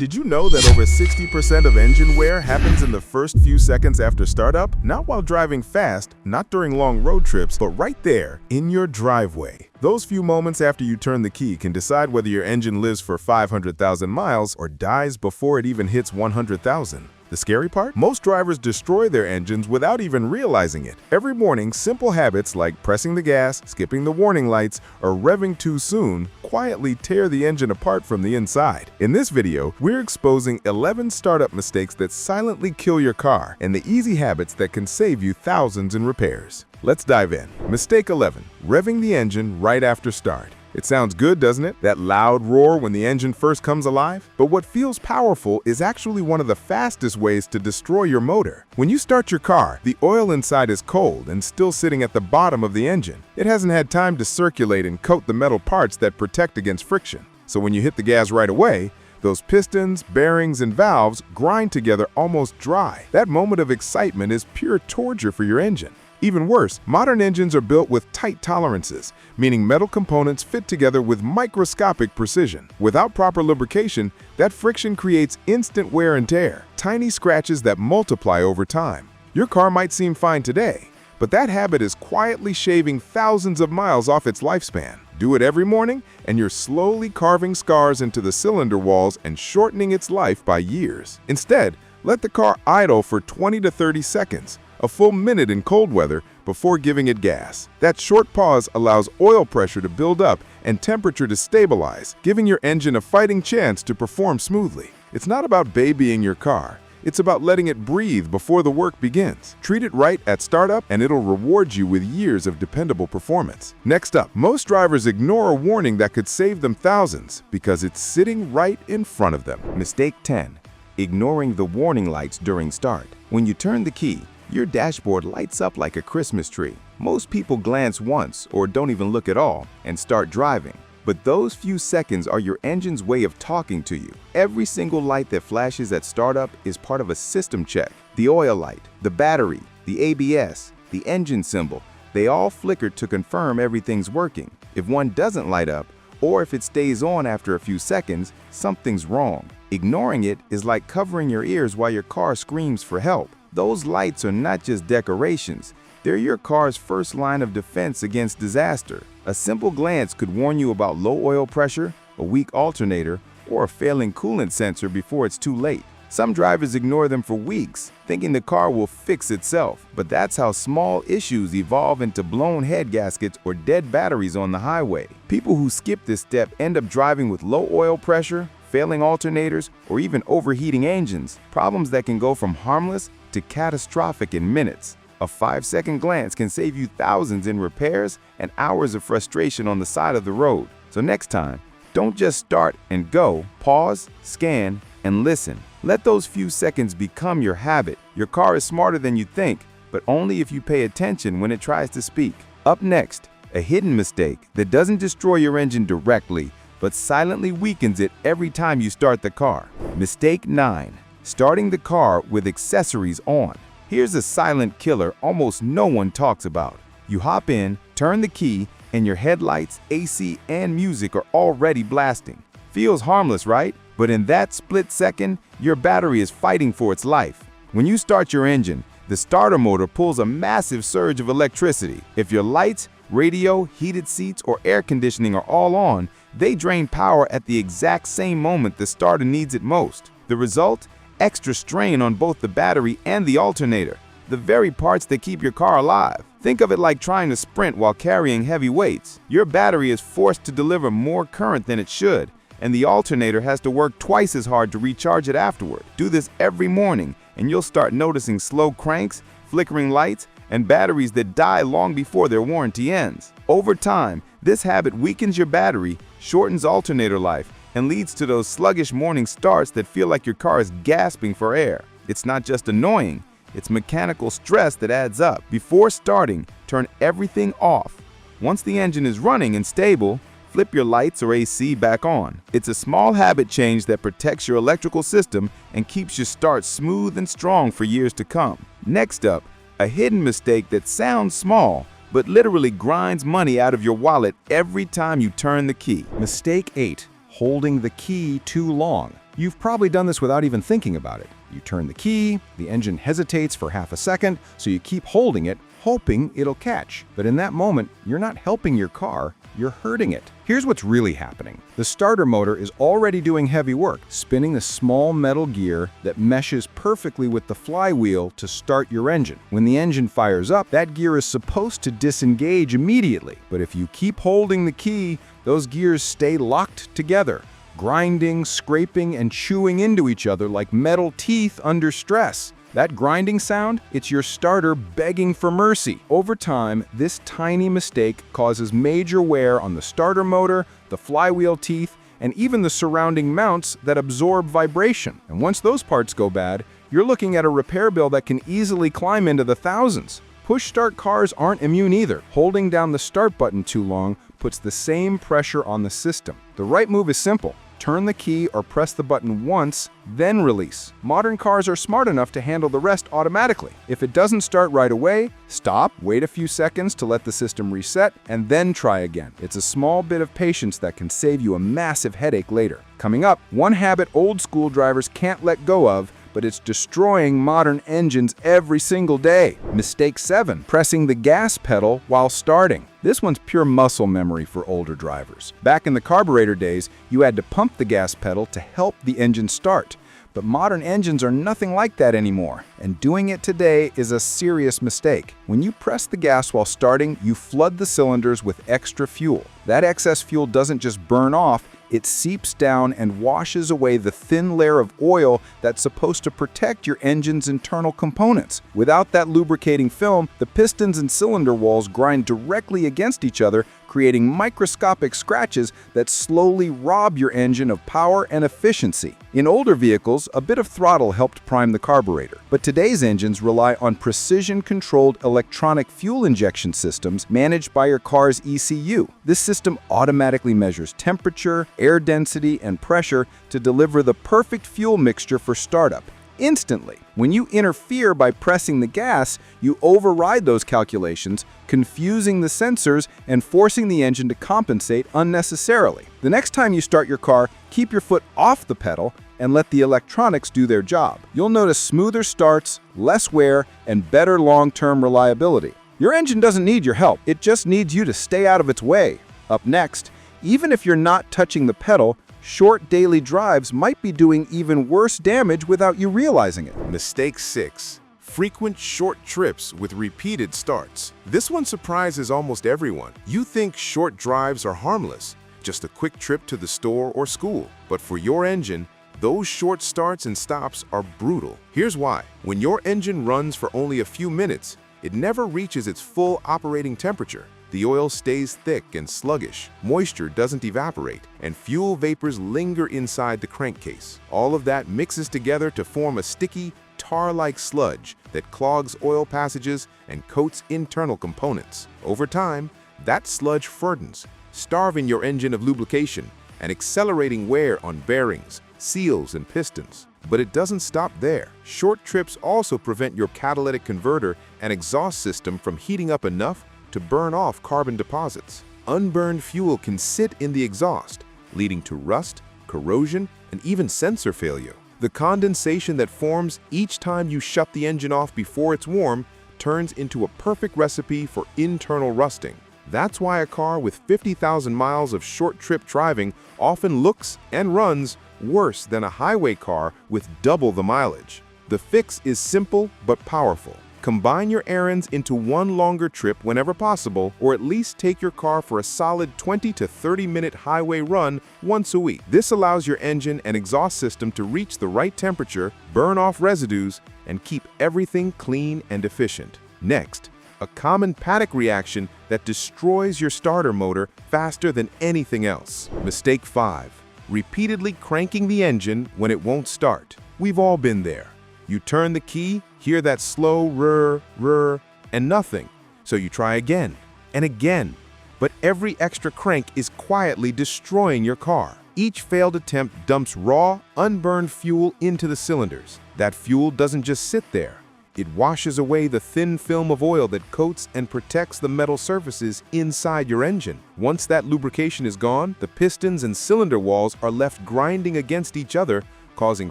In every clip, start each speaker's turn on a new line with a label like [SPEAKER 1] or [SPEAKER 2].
[SPEAKER 1] Did you know that over 60% of engine wear happens in the first few seconds after startup? Not while driving fast, not during long road trips, but right there, in your driveway. Those few moments after you turn the key can decide whether your engine lives for 500,000 miles or dies before it even hits 100,000. The scary part? Most drivers destroy their engines without even realizing it. Every morning, simple habits like pressing the gas, skipping the warning lights, or revving too soon quietly tear the engine apart from the inside. In this video, we're exposing 11 startup mistakes that silently kill your car and the easy habits that can save you thousands in repairs. Let's dive in. Mistake 11. Revving the engine right after start. It sounds good, doesn't it? That loud roar when the engine first comes alive? But what feels powerful is actually one of the fastest ways to destroy your motor. When you start your car, the oil inside is cold and still sitting at the bottom of the engine. It hasn't had time to circulate and coat the metal parts that protect against friction. So when you hit the gas right away, those pistons, bearings, and valves grind together almost dry. That moment of excitement is pure torture for your engine. Even worse, modern engines are built with tight tolerances, meaning metal components fit together with microscopic precision. Without proper lubrication, that friction creates instant wear and tear, tiny scratches that multiply over time. Your car might seem fine today, but that habit is quietly shaving thousands of miles off its lifespan. Do it every morning, and you're slowly carving scars into the cylinder walls and shortening its life by years. Instead, let the car idle for 20 to 30 seconds. A full minute in cold weather before giving it gas. That short pause allows oil pressure to build up and temperature to stabilize, giving your engine a fighting chance to perform smoothly. It's not about babying your car. It's about letting it breathe before the work begins. Treat it right at startup and it'll reward you with years of dependable performance. Next up, most drivers ignore a warning that could save them thousands because it's sitting right in front of them.
[SPEAKER 2] Mistake 10. Ignoring the warning lights during start. When you turn the key, your dashboard lights up like a Christmas tree. Most people glance once or don't even look at all and start driving. But those few seconds are your engine's way of talking to you. Every single light that flashes at startup is part of a system check. The oil light, the battery, the ABS, the engine symbol, they all flicker to confirm everything's working. If one doesn't light up, or if it stays on after a few seconds, something's wrong. Ignoring it is like covering your ears while your car screams for help. Those lights are not just decorations, they're your car's first line of defense against disaster. A simple glance could warn you about low oil pressure, a weak alternator, or a failing coolant sensor before it's too late. Some drivers ignore them for weeks, thinking the car will fix itself. But that's how small issues evolve into blown head gaskets or dead batteries on the highway. People who skip this step end up driving with low oil pressure, failing alternators, or even overheating engines, problems that can go from harmless to catastrophic in minutes. A 5-second glance can save you thousands in repairs and hours of frustration on the side of the road. So next time, don't just start and go. Pause, scan, and listen. Let those few seconds become your habit. Your car is smarter than you think, but only if you pay attention when it tries to speak. Up next, a hidden mistake that doesn't destroy your engine directly, but silently weakens it every time you start the car. Mistake 9. Starting the car with accessories on. Here's a silent killer almost no one talks about. You hop in, turn the key, and your headlights, AC, and music are already blasting. Feels harmless, right? But in that split second, your battery is fighting for its life. When you start your engine, the starter motor pulls a massive surge of electricity. If your lights, radio, heated seats, or air conditioning are all on, they drain power at the exact same moment the starter needs it most. The result? Extra strain on both the battery and the alternator, the very parts that keep your car alive. Think of it like trying to sprint while carrying heavy weights. Your battery is forced to deliver more current than it should, and the alternator has to work twice as hard to recharge it afterward. Do this every morning, and you'll start noticing slow cranks, flickering lights, and batteries that die long before their warranty ends. Over time, this habit weakens your battery, shortens alternator life, and leads to those sluggish morning starts that feel like your car is gasping for air. It's not just annoying, it's mechanical stress that adds up. Before starting, turn everything off. Once the engine is running and stable, flip your lights or AC back on. It's a small habit change that protects your electrical system and keeps your start smooth and strong for years to come. Next up, a hidden mistake that sounds small, but literally grinds money out of your wallet every time you turn the key.
[SPEAKER 3] Mistake 8. Holding the key too long. You've probably done this without even thinking about it. You turn the key, the engine hesitates for half a second, so you keep holding it, hoping it'll catch. But in that moment, you're not helping your car, you're hurting it. Here's what's really happening. The starter motor is already doing heavy work, spinning a small metal gear that meshes perfectly with the flywheel to start your engine. When the engine fires up, that gear is supposed to disengage immediately. But if you keep holding the key, those gears stay locked together, grinding, scraping, and chewing into each other like metal teeth under stress. That grinding sound, it's your starter begging for mercy. Over time, this tiny mistake causes major wear on the starter motor, the flywheel teeth, and even the surrounding mounts that absorb vibration. And once those parts go bad, you're looking at a repair bill that can easily climb into the thousands. Push-start cars aren't immune either. Holding down the start button too long puts the same pressure on the system. The right move is simple. Turn the key or press the button once, then release. Modern cars are smart enough to handle the rest automatically. If it doesn't start right away, stop, wait a few seconds to let the system reset, and then try again. It's a small bit of patience that can save you a massive headache later. Coming up, one habit old school drivers can't let go of, but it's destroying modern engines every single day. Mistake 7, pressing the gas pedal while starting. This one's pure muscle memory for older drivers. Back in the carburetor days, you had to pump the gas pedal to help the engine start. But modern engines are nothing like that anymore, and doing it today is a serious mistake. When you press the gas while starting, you flood the cylinders with extra fuel. That excess fuel doesn't just burn off, it seeps down and washes away the thin layer of oil that's supposed to protect your engine's internal components. Without that lubricating film, the pistons and cylinder walls grind directly against each other, creating microscopic scratches that slowly rob your engine of power and efficiency. In older vehicles, a bit of throttle helped prime the carburetor, but today's engines rely on precision-controlled electronic fuel injection systems managed by your car's ECU. This system automatically measures temperature, air density, and pressure to deliver the perfect fuel mixture for startup. Instantly. When you interfere by pressing the gas, you override those calculations, confusing the sensors and forcing the engine to compensate unnecessarily. The next time you start your car, keep your foot off the pedal and let the electronics do their job. You'll notice smoother starts, less wear, and better long-term reliability. Your engine doesn't need your help, it just needs you to stay out of its way. Up next, even if you're not touching the pedal, short daily drives might be doing even worse damage without you realizing it.
[SPEAKER 1] Mistake 6. Frequent short trips with repeated starts. This one surprises almost everyone. You think short drives are harmless, just a quick trip to the store or school. But for your engine, those short starts and stops are brutal. Here's why. When your engine runs for only a few minutes, it never reaches its full operating temperature. The oil stays thick and sluggish, moisture doesn't evaporate, and fuel vapors linger inside the crankcase. All of that mixes together to form a sticky, tar-like sludge that clogs oil passages and coats internal components. Over time, that sludge furdens, starving your engine of lubrication and accelerating wear on bearings, seals, and pistons. But it doesn't stop there. Short trips also prevent your catalytic converter and exhaust system from heating up enough to burn off carbon deposits. Unburned fuel can sit in the exhaust, leading to rust, corrosion, and even sensor failure. The condensation that forms each time you shut the engine off before it's warm turns into a perfect recipe for internal rusting. That's why a car with 50,000 miles of short trip driving often looks and runs worse than a highway car with double the mileage. The fix is simple but powerful. Combine your errands into one longer trip whenever possible, or at least take your car for a solid 20 to 30-minute highway run once a week. This allows your engine and exhaust system to reach the right temperature, burn off residues, and keep everything clean and efficient. Next, a common paddock reaction that destroys your starter motor faster than anything else. Mistake 5. Repeatedly cranking the engine when it won't start. We've all been there. You turn the key, hear that slow rrr, and nothing. So you try again and again. But every extra crank is quietly destroying your car. Each failed attempt dumps raw, unburned fuel into the cylinders. That fuel doesn't just sit there. It washes away the thin film of oil that coats and protects the metal surfaces inside your engine. Once that lubrication is gone, the pistons and cylinder walls are left grinding against each other,
[SPEAKER 2] causing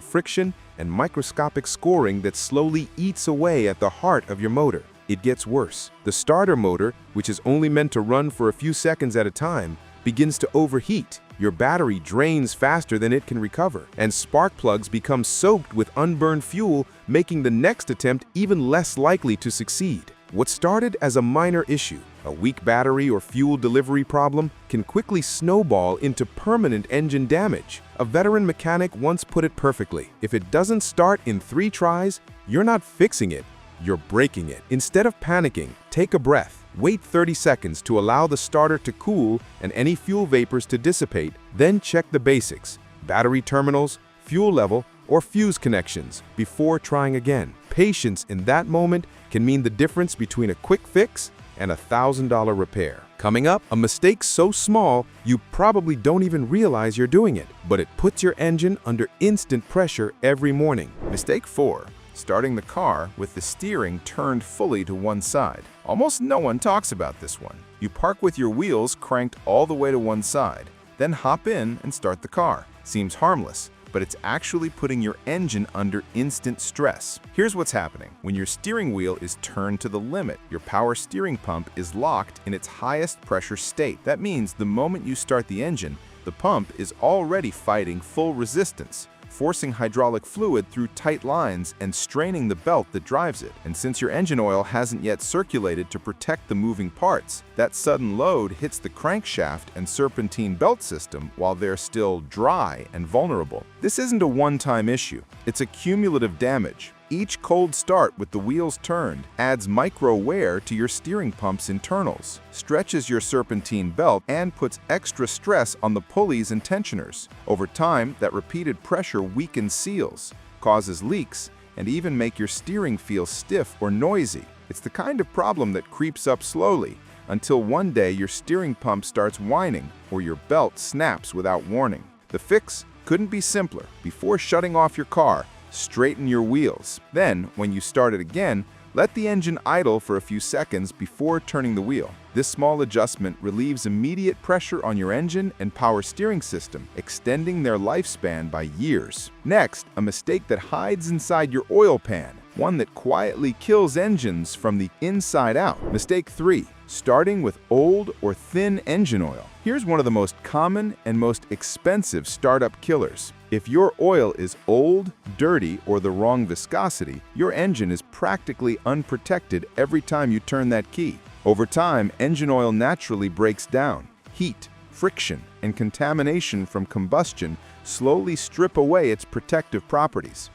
[SPEAKER 2] friction and microscopic scoring that slowly eats away at the heart of your motor. It gets worse. The starter motor, which is only meant to run for a few seconds at a time, begins to overheat. Your battery drains faster than it can recover, and spark plugs become soaked with unburned fuel, making the next attempt even less likely to succeed. What started as a minor issue, a weak battery or fuel delivery problem, can quickly snowball into permanent engine damage. A veteran mechanic once put it perfectly: if it doesn't start in 3 tries, you're not fixing it, you're breaking it. Instead of panicking, take a breath. Wait 30 seconds to allow the starter to cool and any fuel vapors to dissipate, then check the basics: battery terminals, fuel level, or fuse connections before trying again. Patience in that moment can mean the difference between a quick fix and a $1,000 repair. Coming up, a mistake so small you probably don't even realize you're doing it, but it puts your engine under instant pressure every morning.
[SPEAKER 1] Mistake 4. Starting the car with the steering turned fully to one side. Almost no one talks about this one. You park with your wheels cranked all the way to one side, then hop in and start the car. Seems harmless, but it's actually putting your engine under instant stress. Here's what's happening. When your steering wheel is turned to the limit, your power steering pump is locked in its highest pressure state. That means the moment you start the engine, the pump is already fighting full resistance, forcing hydraulic fluid through tight lines and straining the belt that drives it. And since your engine oil hasn't yet circulated to protect the moving parts, that sudden load hits the crankshaft and serpentine belt system while they're still dry and vulnerable. This isn't a one-time issue. It's a cumulative damage. Each cold start with the wheels turned adds micro wear to your steering pump's internals, stretches your serpentine belt, and puts extra stress on the pulleys and tensioners. Over time, that repeated pressure weakens seals, causes leaks, and even make your steering feel stiff or noisy. It's the kind of problem that creeps up slowly until one day your steering pump starts whining or your belt snaps without warning. The fix couldn't be simpler. Before shutting off your car, straighten your wheels. Then, when you start it again, let the engine idle for a few seconds before turning the wheel. This small adjustment relieves immediate pressure on your engine and power steering system, extending their lifespan by years. Next, a mistake that hides inside your oil pan, one that quietly kills engines from the inside out. Mistake 3. Starting with old or thin engine oil. Here's one of the most common and most expensive startup killers. If your oil is old, dirty, or the wrong viscosity, your engine is practically unprotected every time you turn that key. Over time, engine oil naturally breaks down. Heat, friction, and contamination from combustion slowly strip away its protective properties.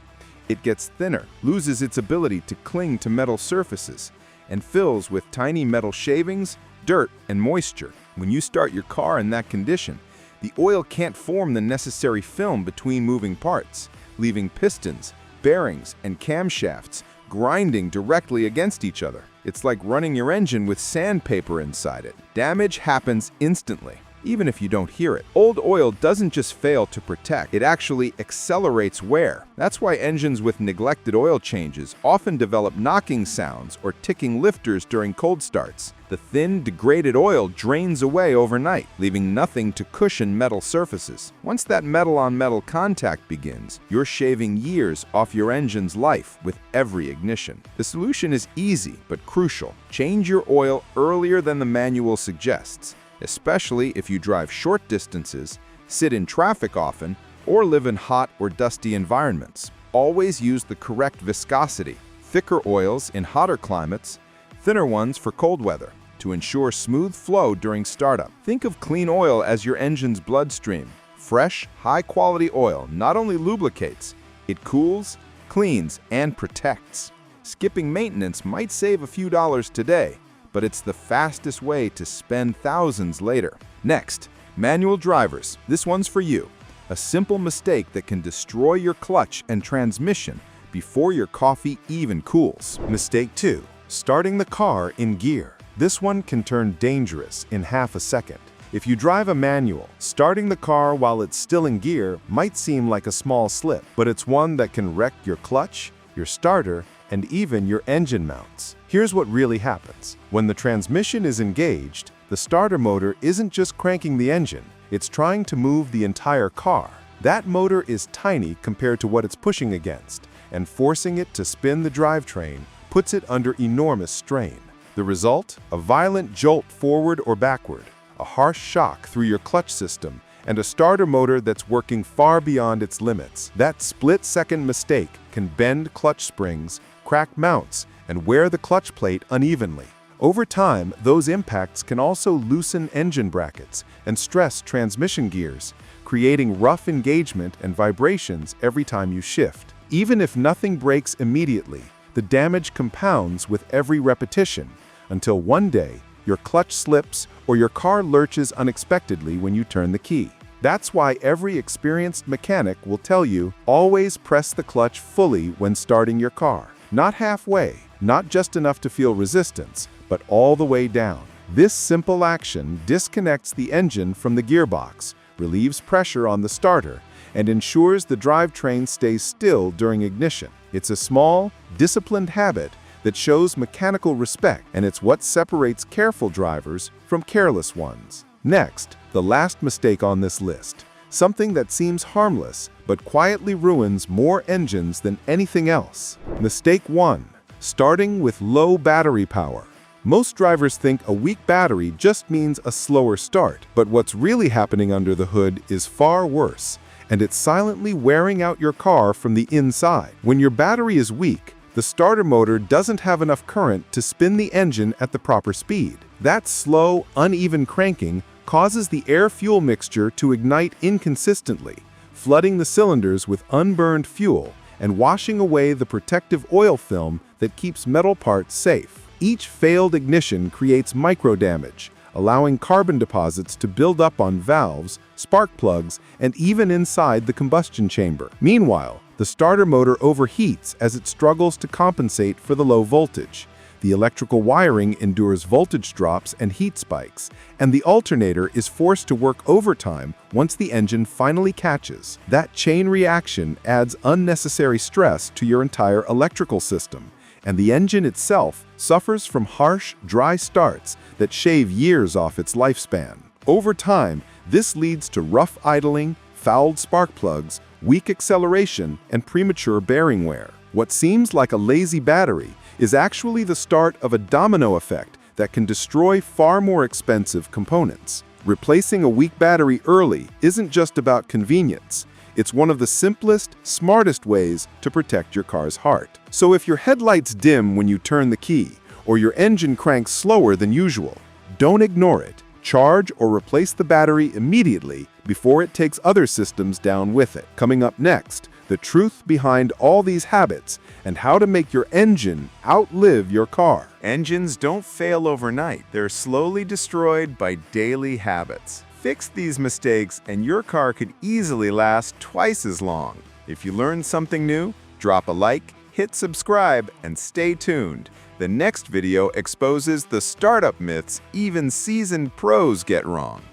[SPEAKER 1] It gets thinner, loses its ability to cling to metal surfaces, and fills with tiny metal shavings, dirt, and moisture. When you start your car in that condition, the oil can't form the necessary film between moving parts, leaving pistons, bearings, and camshafts grinding directly against each other. It's like running your engine with sandpaper inside it. Damage happens instantly, even if you don't hear it. Old oil doesn't just fail to protect, it actually accelerates wear. That's why engines with neglected oil changes often develop knocking sounds or ticking lifters during cold starts. The thin, degraded oil drains away overnight, leaving nothing to cushion metal surfaces. Once that metal-on-metal contact begins, you're shaving years off your engine's life with every ignition. The solution is easy but crucial. Change your oil earlier than the manual suggests, especially if you drive short distances, sit in traffic often, or live in hot or dusty environments. Always use the correct viscosity, thicker oils in hotter climates, thinner ones for cold weather, to ensure smooth flow during startup. Think of clean oil as your engine's bloodstream. Fresh, high-quality oil not only lubricates, it cools, cleans, and protects. Skipping maintenance might save a few dollars today, but it's the fastest way to spend thousands later. Next, manual drivers. This one's for you. A simple mistake that can destroy your clutch and transmission before your coffee even cools. Mistake 2. Starting the car in gear. This one can turn dangerous in half a second. If you drive a manual, starting the car while it's still in gear might seem like a small slip, but it's one that can wreck your clutch, your starter, and even your engine mounts. Here's what really happens. When the transmission is engaged, the starter motor isn't just cranking the engine, it's trying to move the entire car. That motor is tiny compared to what it's pushing against, and forcing it to spin the drivetrain puts it under enormous strain. The result? A violent jolt forward or backward, a harsh shock through your clutch system, and a starter motor that's working far beyond its limits. That split-second mistake can bend clutch springs, crack mounts, and wear the clutch plate unevenly. Over time, those impacts can also loosen engine brackets and stress transmission gears, creating rough engagement and vibrations every time you shift. Even if nothing breaks immediately, the damage compounds with every repetition, until one day, your clutch slips or your car lurches unexpectedly when you turn the key. That's why every experienced mechanic will tell you, always press the clutch fully when starting your car. Not halfway, not just enough to feel resistance, but all the way down. This simple action disconnects the engine from the gearbox, relieves pressure on the starter, and ensures the drivetrain stays still during ignition. It's a small, disciplined habit that shows mechanical respect, and it's what separates careful drivers from careless ones. Next, the last mistake on this list. Something that seems harmless, but quietly ruins more engines than anything else. Mistake 1. Starting with low battery power. Most drivers think a weak battery just means a slower start, but what's really happening under the hood is far worse, and it's silently wearing out your car from the inside. When your battery is weak, the starter motor doesn't have enough current to spin the engine at the proper speed. That slow, uneven cranking causes the air-fuel mixture to ignite inconsistently, flooding the cylinders with unburned fuel and washing away the protective oil film that keeps metal parts safe. Each failed ignition creates micro-damage, allowing carbon deposits to build up on valves, spark plugs, and even inside the combustion chamber. Meanwhile, the starter motor overheats as it struggles to compensate for the low voltage. The electrical wiring endures voltage drops and heat spikes, and the alternator is forced to work overtime once the engine finally catches. That chain reaction adds unnecessary stress to your entire electrical system, and the engine itself suffers from harsh, dry starts that shave years off its lifespan. Over time, this leads to rough idling, fouled spark plugs, weak acceleration, and premature bearing wear. What seems like a lazy battery is actually the start of a domino effect that can destroy far more expensive components. Replacing a weak battery early isn't just about convenience. It's one of the simplest, smartest ways to protect your car's heart. So if your headlights dim when you turn the key, or your engine cranks slower than usual, don't ignore it. Charge or replace the battery immediately before it takes other systems down with it. Coming up next, the truth behind all these habits and how to make your engine outlive your car.
[SPEAKER 2] Engines don't fail overnight. They're slowly destroyed by daily habits. Fix these mistakes and your car could easily last twice as long. If you learned something new, drop a like, hit subscribe, and stay tuned. The next video exposes the startup myths even seasoned pros get wrong.